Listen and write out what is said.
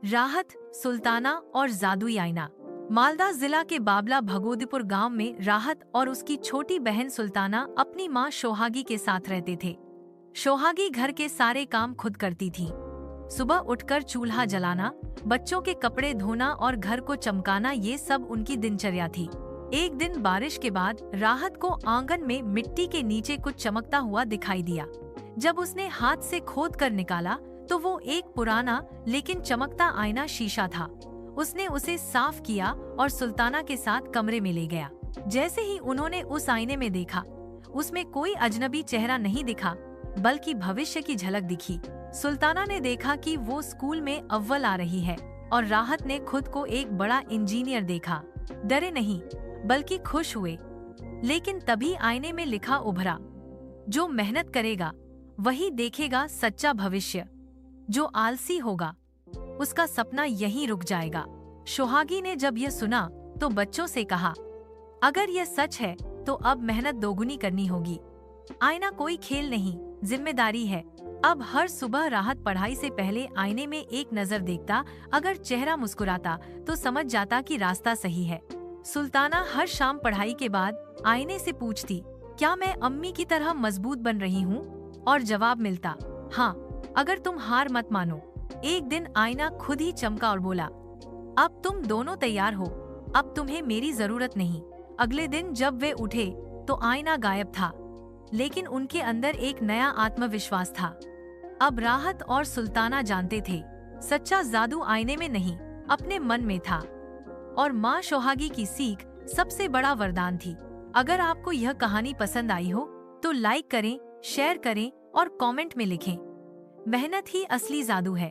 राहत, सुल्ताना और जादुई आईना। मालदा जिला के बाबला भगोदीपुर गांव में राहत और उसकी छोटी बहन सुल्ताना अपनी मां सोहागी के साथ रहते थे। सोहागी घर के सारे काम खुद करती थी। सुबह उठकर चूल्हा जलाना, बच्चों के कपड़े धोना और घर को चमकाना, ये सब उनकी दिनचर्या थी। एक दिन बारिश के बाद राहत को आंगन में मिट्टी के नीचे कुछ चमकता हुआ दिखाई दिया। जब उसने हाथ से खोद कर निकाला तो वो एक पुराना लेकिन चमकता आईना शीशा था। उसने उसे साफ किया और सुल्ताना के साथ कमरे में ले गया। जैसे ही उन्होंने उस आईने में देखा, उसमें कोई अजनबी चेहरा नहीं दिखा, बल्कि भविष्य की झलक दिखी। सुल्ताना ने देखा कि वो स्कूल में अव्वल आ रही है और राहत ने खुद को एक बड़ा इंजीनियर देखा। डरे नहीं, बल्कि खुश हुए। लेकिन तभी आईने में लिखा उभरा, जो मेहनत करेगा वही देखेगा सच्चा भविष्य। जो आलसी होगा उसका सपना यहीं रुक जाएगा। सोहागी ने जब यह सुना तो बच्चों से कहा, अगर यह सच है तो अब मेहनत दोगुनी करनी होगी। आईना कोई खेल नहीं, जिम्मेदारी है। अब हर सुबह राहत पढ़ाई से पहले आईने में एक नजर देखता। अगर चेहरा मुस्कुराता तो समझ जाता कि रास्ता सही है। सुल्ताना हर शाम पढ़ाई के बाद आईने से पूछती, क्या मैं अम्मी की तरह मजबूत बन रही हूँ? और जवाब मिलता, हाँ, अगर तुम हार मत मानो। एक दिन आईना खुद ही चमका और बोला, अब तुम दोनों तैयार हो, अब तुम्हें मेरी जरूरत नहीं। अगले दिन जब वे उठे तो आईना गायब था, लेकिन उनके अंदर एक नया आत्मविश्वास था। अब राहत और सुल्ताना जानते थे, सच्चा जादू आईने में नहीं, अपने मन में था। और माँ सोहागी की सीख सबसे बड़ा वरदान थी। अगर आपको यह कहानी पसंद आई हो तो लाइक करें, शेयर करें और कमेंट में लिखें। मेहनत ही असली जादू है।